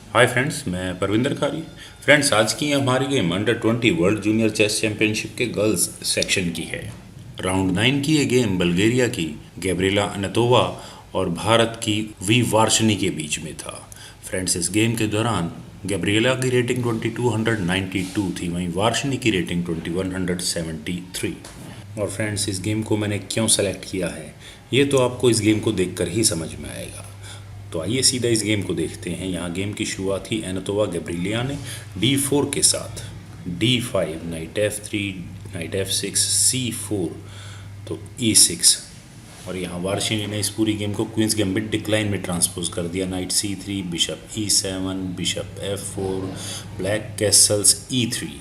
Hi friends, मैं परविंदर खारी। Friends, आज की हमारी game under 20 world junior chess championship के गर्ल्स सेक्शन की है। राउंड 9 की ये गेम बल्गेरिया की गैब्रिएला अनातोवा और भारत की वी वार्ष्णी के बीच में था। फ्रेंड्स, इस गेम के दौरान गैब्रिएला की रेटिंग 2292 थी, वहीं वार्ष्णी की रेटिंग 2173। और फ्रेंड्स, इस गेम को मैंने क्यों सेलेक्ट किया है ये तो आपको इस गेम को देखकर ही समझ में आएगा। तो आइए सीधा इस गेम को देखते हैं। यहाँ गेम की शुरुआत ही अनातोवा गैब्रिएला ने D4 के साथ D5, night F3, night F6, C4, तो E6। और यहाँ वार्शिनी ने इस पूरी गेम को क्वींस गैम्बिट डिक्लाइन में ट्रांसपोज कर दिया। Knight C3, bishop E7, bishop F4, black castles E3,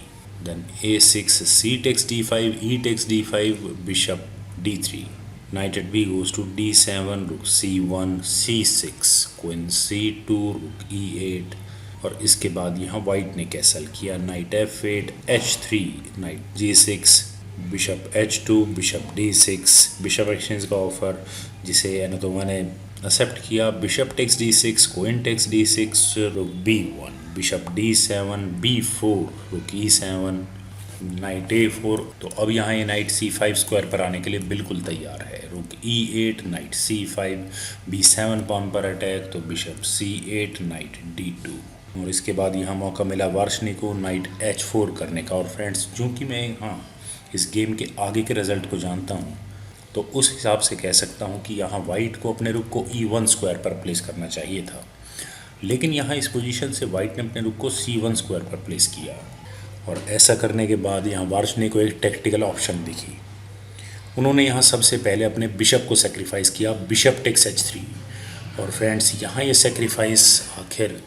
then A6, C takes D5, E takes D5, बिशप D3, knight at b goes to d7, rook c1, c6, queen c2, rook e8। और इसके बाद यहाँ white ने castle किया। Night f8, h3, night g6, bishop h2, bishop d6, bishop exchange का offer जिसे अनातोवा ने एक्सेप्ट किया। Bishop takes d6, queen takes d6, रुक b1, बिशप d7, b4, रुक e7, नाइट A4। तो अब यहाँ ये नाइट C5 स्क्वायर पर आने के लिए बिल्कुल तैयार है। Rook E8, knight C5, B7 pawn पर अटैक, तो बिशप C8, नाइट D2। और इसके बाद यहाँ मौका मिला वार्ष्णी को नाइट H4 करने का। और फ्रेंड्स, चूँकि मैं इस गेम के आगे के रिजल्ट को जानता हूँ, तो उस हिसाब से कह सकता हूँ कि यहाँ वाइट को अपने रुक को E1 स्क्वायर पर प्लेस करना चाहिए था, लेकिन यहाँ इस पोजीशन से वाइट ने अपने रुक को C1 स्क्वायर पर प्लेस किया। और ऐसा करने के बाद यहाँ वार्ष्णी को एक टैक्टिकल ऑप्शन दिखी। उन्होंने यहाँ सबसे पहले अपने बिशप को सेक्रीफाइस किया, बिशप टेक्स h3। और फ्रेंड्स, यहाँ ये सेक्रीफाइस आखिर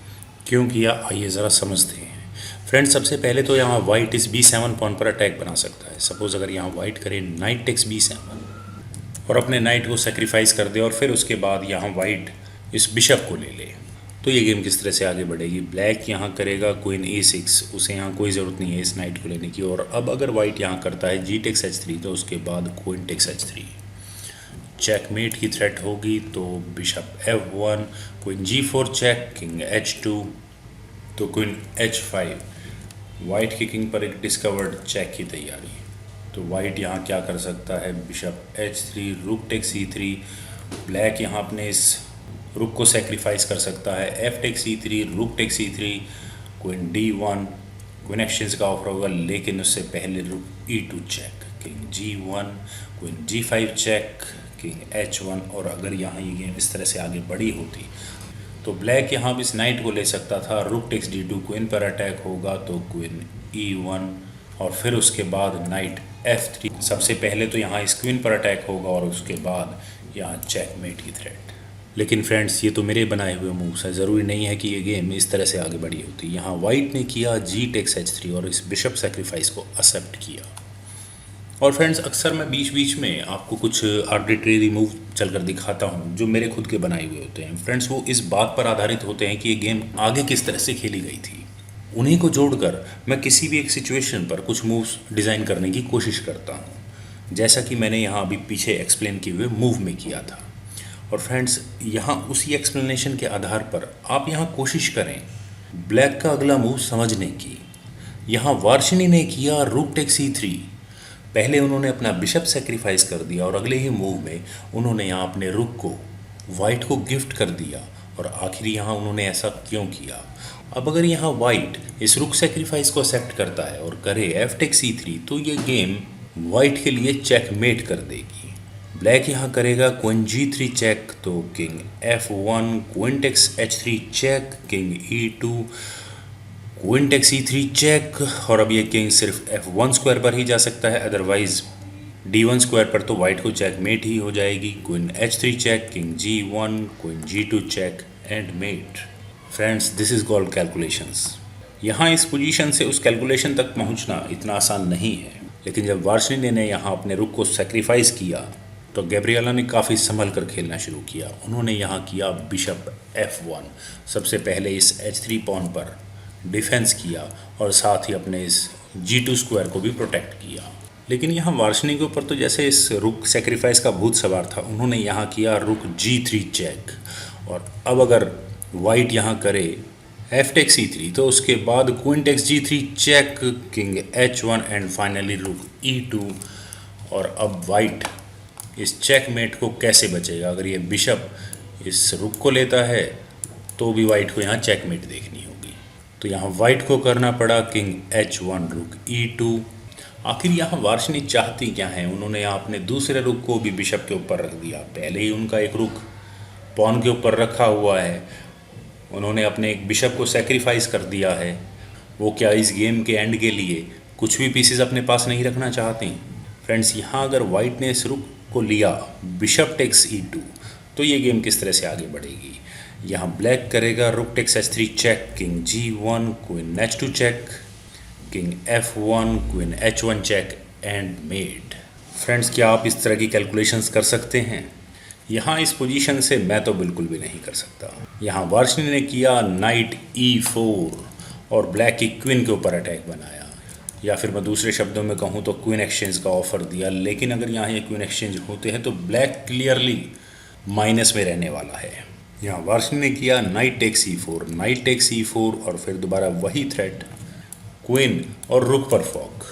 क्यों किया आइए ज़रा समझते हैं। फ्रेंड्स, सबसे पहले तो यहाँ वाइट इस B7 पॉन पर अटैक बना सकता है। सपोज अगर यहाँ वाइट करे नाइट टेक्स B7 और अपने नाइट को सेक्रीफाइस कर दे, और फिर उसके बाद यहाँ वाइट इस बिशप को ले ले, तो ये गेम किस तरह से आगे बढ़ेगी। ब्लैक यहाँ करेगा क्वीन E6, उसे यहाँ कोई ज़रूरत नहीं है इस नाइट को लेने की। और अब अगर वाइट यहाँ करता है G टेक्स H3, तो उसके बाद क्वीन टेक्स H3, चेकमेट की थ्रेट होगी। तो bishop F1, queen G4 check, king H2, तो क्वीन H5, वाइट की किंग पर एक डिस्कवर्ड चेक की तैयारी। तो वाइट यहाँ क्या कर सकता है, बिशप H3, रुक टेक्स E3, ब्लैक यहाँ अपने इस रुक को सेक्रीफाइस कर सकता है। F takes E3, rook takes E3, queen D1, queen exchange का ऑफर होगा, लेकिन उससे पहले rook E2 check, king G1, queen G5 check, king H1। और अगर यहाँ ये गेम इस तरह से आगे बढ़ी होती तो ब्लैक यहाँ भी इस नाइट को ले सकता था। रुक टेक्स D2, क्वीन पर अटैक होगा, तो क्वीन E1, और फिर उसके बाद नाइट F3। सबसे पहले तो यहाँ इस क्वीन पर अटैक होगा और उसके बाद यहाँ चेकमेट की थ्रेट। लेकिन फ्रेंड्स, ये तो मेरे बनाए हुए मूव्स हैं, ज़रूरी नहीं है कि ये गेम इस तरह से आगे बढ़ी होती। यहाँ वाइट ने किया G टेक्स H3 और इस बिशप सेक्रीफाइस को एक्सेप्ट किया। और फ्रेंड्स, अक्सर मैं बीच बीच में आपको कुछ आर्बिट्रेरी मूव चलकर दिखाता हूँ जो मेरे खुद के बनाए हुए होते हैं। फ्रेंड्स, वो इस बात पर आधारित होते हैं कि ये गेम आगे किस तरह से खेली गई थी। उन्हीं को जोड़कर मैं किसी भी एक सिचुएशन पर कुछ मूव्स डिज़ाइन करने की कोशिश करता हूँ, जैसा कि मैंने यहाँ अभी पीछे एक्सप्लेन किए हुए मूव में किया था। और फ्रेंड्स, यहाँ उसी एक्सप्लेनेशन के आधार पर आप यहाँ कोशिश करें ब्लैक का अगला मूव समझने की। यहाँ वार्ष्णी ने किया रुक टेक्स E3। पहले उन्होंने अपना बिशप सेक्रीफाइस कर दिया और अगले ही मूव में उन्होंने यहाँ अपने रुक को वाइट को गिफ्ट कर दिया। और आखिर यहाँ उन्होंने ऐसा क्यों किया। अब अगर यहाँ वाइट इस रुक सेक्रीफाइस को एक्सेप्ट करता है और करे F टेक्स E3, तो ये गेम वाइट के लिए चेकमेट कर देगी। ब्लैक यहाँ करेगा क्वीन G3 चेक, तो king F1, queen takes H3 check, king E2, queen takes E3 check. और अब ये किंग सिर्फ F1 स्क्वायर पर ही जा सकता है, अदरवाइज D1 स्क्वायर पर तो वाइट को चेकमेट ही हो जाएगी। Queen H3 check, king G1, queen G2 check and mate. Friends, this is called calculations. यहाँ इस पोजीशन से उस कैलकुलेशन तक पहुँचना इतना आसान नहीं है, लेकिन जब वार्ष्णी ने यहाँ अपने रुक को सेक्रीफाइस किया तो गैब्रिएला ने काफ़ी संभल कर खेलना शुरू किया। उन्होंने यहाँ किया बिशप F1, सबसे पहले इस H3 पॉन पर डिफेंस किया और साथ ही अपने इस G2 स्क्वायर को भी प्रोटेक्ट किया। लेकिन यहाँ वार्ष्णी के ऊपर तो जैसे इस रुक सेक्रीफाइस का भूत सवार था। उन्होंने यहाँ किया रुक G3 चेक। और अब अगर वाइट यहाँ करे एफ टेक C3, तो उसके बाद queen takes G3 check, king H1 and finally rook E2। और अब वाइट इस चेकमेट को कैसे बचेगा? अगर ये बिशप इस रुक को लेता है तो भी वाइट को यहाँ चेकमेट देखनी होगी। तो यहाँ वाइट को करना पड़ा किंग H1 रुक E2। आखिर यहाँ वार्ष्णी चाहती क्या है? उन्होंने यहाँ अपने दूसरे रुक को भी बिशप के ऊपर रख दिया। पहले ही उनका एक रुक पॉन के ऊपर रखा हुआ है, उन्होंने अपने एक बिशप को सेक्रीफाइस कर दिया है। वो क्या इस गेम के एंड के लिए कुछ भी पीसेस अपने पास नहीं रखना चाहते? फ्रेंड्स, यहाँ अगर वाइट ने इस रुक को लिया बिशप टेक्स E2, तो ये गेम किस तरह से आगे बढ़ेगी? यहाँ ब्लैक करेगा rook takes H3 check, king G1, queen H2 check, king F1, queen H1 check and mate. Friends, क्या आप इस तरह की कैलकुलेशंस कर सकते हैं? यहाँ इस पोजीशन से मैं तो बिल्कुल भी नहीं कर सकता। यहाँ वार्ष्णी ने किया नाइट E4 और ब्लैक की क्वीन के ऊपर अटैक बनाया, या फिर मैं दूसरे शब्दों में कहूँ तो क्वीन एक्सचेंज का ऑफर दिया। लेकिन अगर यहाँ ये क्वीन एक्सचेंज होते हैं तो ब्लैक क्लियरली माइनस में रहने वाला है। यहाँ वार्ष्णी ने किया knight takes E4, knight takes E4 और फिर दोबारा वही थ्रेट, क्वीन और रुक पर फॉक।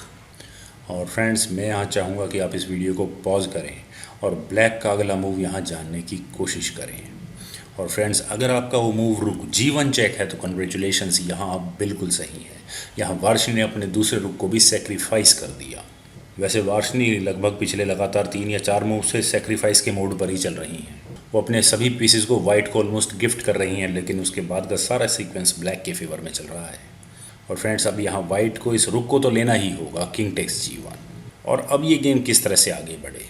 और फ्रेंड्स, मैं यहाँ चाहूँगा कि आप इस वीडियो को पॉज करें और ब्लैक का अगला मूव यहाँ जानने की कोशिश करें। और फ्रेंड्स, अगर आपका वो मूव रुक G1 चेक है तो कंग्रेचुलेशंस, यहाँ आप बिल्कुल सही है। यहाँ वार्ष्णी ने अपने दूसरे रुक को भी सेक्रीफाइस कर दिया। वैसे वार्ष्णी लगभग पिछले लगातार 3 या 4 मूव से सेक्रीफाइस के मोड पर ही चल रही हैं। वो अपने सभी पीसेस को वाइट को ऑलमोस्ट गिफ्ट कर रही हैं, लेकिन उसके बाद का सारा सीक्वेंस ब्लैक के फेवर में चल रहा है। और फ्रेंड्स, अब यहाँ वाइट को इस रुक को तो लेना ही होगा, किंग टेक्स G1। और अब ये गेम किस तरह से आगे बढ़े?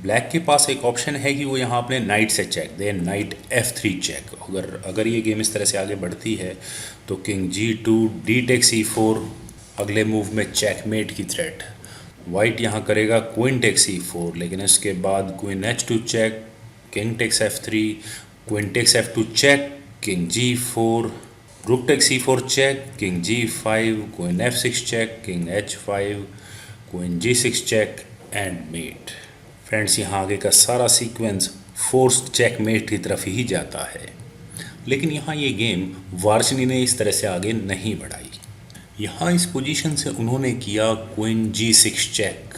ब्लैक के पास एक ऑप्शन है कि वो यहाँ अपने नाइट से चेक दे, नाइट F3 चेक। अगर ये गेम इस तरह से आगे बढ़ती है तो king G2, D takes E4, अगले मूव में चेकमेट की थ्रेट। वाइट यहाँ करेगा क्वीन टेक्स E4, लेकिन इसके बाद queen H2 check, king takes F3, queen takes F2 check, king G4, rook takes E4 check, king G5, queen F6 check, king H5, queen G6 check and mate. Friends, यहाँ आगे का सारा sequence forced checkmate की तरफ ही जाता है। लेकिन यहाँ ये गेम वार्ष्णी ने इस तरह से आगे नहीं बढ़ाई। यहाँ इस पोजीशन से उन्होंने किया क्वीन G6 चेक।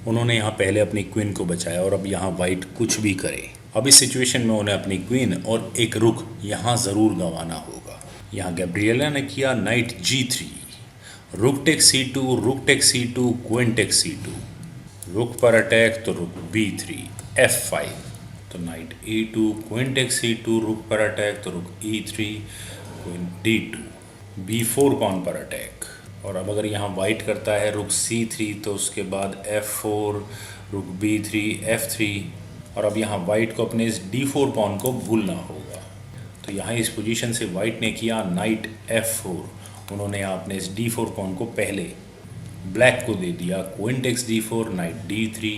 उन्होंने यहाँ पहले अपनी क्वीन को बचाया और अब यहाँ वाइट कुछ भी करे, अब इस सिचुएशन में उन्हें अपनी क्वीन और एक रुक यहाँ ज़रूर गंवाना होगा। यहाँ गैब्रिएला ने किया night G3, rook takes C2, rook takes C2, queen takes C2, रुक पर अटैक तो रुक B3, F5, तो night E2, queen takes C2, रुक पर अटैक तो रुक E3, queen D2, B4 pawn पर अटैक। और अब अगर यहाँ वाइट करता है रुक C3 तो उसके बाद F4, रुक B3, F3। और अब यहाँ वाइट को अपने इस D4 पॉन को भूलना होगा। तो यहाँ इस पोजीशन से वाइट ने किया नाइट F4। उन्होंने यहाँ अपने इस D4 पॉन को पहले ब्लैक को दे दिया, queen takes D4, knight D3,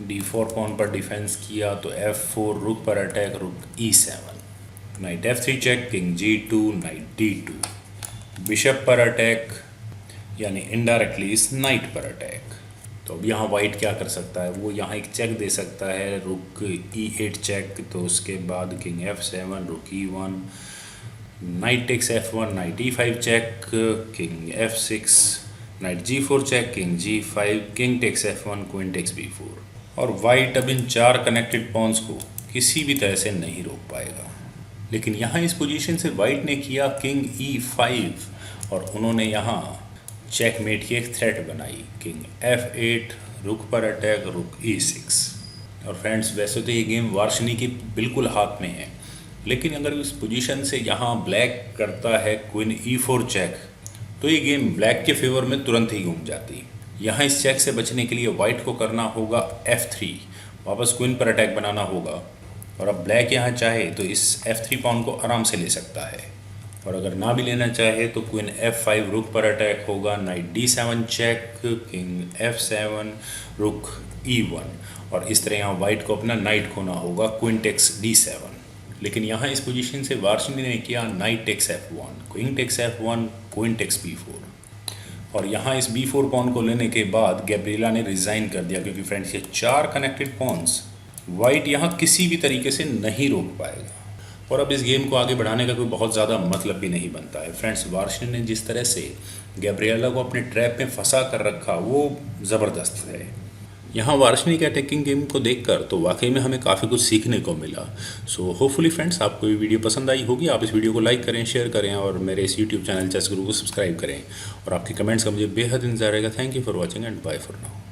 D4 pawn पर डिफेंस किया तो F4, रुक पर attack, rook E7, knight F3 check, king G2, knight D2, bishop पर अटैक, यानी इनडायरेक्टली इस नाइट पर अटैक। तो अब यहाँ वाइट क्या कर सकता है? वो यहाँ एक चेक दे सकता है, रुक E8 चेक, तो उसके बाद king F7, rook E1, knight takes F1, knight E5 check, king F6, knight G4 check, king G5, king takes F1, queen takes B4। और वाइट अब इन 4 कनेक्टेड पॉन्स को किसी भी तरह से नहीं रोक पाएगा। लेकिन यहाँ इस पोजीशन से वाइट ने किया किंग E5 और उन्होंने यहाँ चेकमेट की एक थ्रेट बनाई, किंग F8, रुक पर अटैक, रुक E6। और फ्रेंड्स, वैसे तो ये गेम वार्ष्णी की बिल्कुल हाथ में है, लेकिन अगर इस पोजीशन से यहाँ ब्लैक करता है क्वीन E4 चेक तो ये गेम ब्लैक के फेवर में तुरंत ही घूम जाती। यहाँ इस चेक से बचने के लिए वाइट को करना होगा F3, वापस क्वीन पर अटैक बनाना होगा। और अब ब्लैक यहाँ चाहे तो इस F3 पॉन को आराम से ले सकता है, और अगर ना भी लेना चाहे तो क्वीन F5, रुक पर अटैक होगा, night D7 check, king F7, rook E1। और इस तरह यहाँ वाइट को अपना नाइट खोना होगा, क्वीन टेक्स D7। लेकिन यहाँ इस पोजीशन से वार्ष्णी ने किया knight takes F1, queen takes F1, queen takes B4। और यहाँ इस B4 पॉन को लेने के बाद गैब्रिएला ने रिज़ाइन कर दिया, क्योंकि फ्रेंड्स ये 4 कनेक्टेड पॉन्स वाइट यहाँ किसी भी तरीके से नहीं रोक पाएगा। और अब इस गेम को आगे बढ़ाने का कोई बहुत ज़्यादा मतलब भी नहीं बनता है। फ्रेंड्स, वार्ष्णेय ने जिस तरह से गैब्रिएला को अपने ट्रैप में फंसा कर रखा वो ज़बरदस्त है। यहाँ वार्ष्णेय के अटैकिंग गेम को देखकर तो वाकई में हमें काफ़ी कुछ सीखने को मिला। सो होपफुली फ्रेंड्स, आपको ये वीडियो पसंद आई होगी। आप इस वीडियो को लाइक करें, शेयर करें और मेरे इस यूट्यूब चैनल चेस गुरु को सब्सक्राइब करें। और आपके कमेंट्स का मुझे बेहद इंतजार रहेगा। Thank you for watching and bye for now.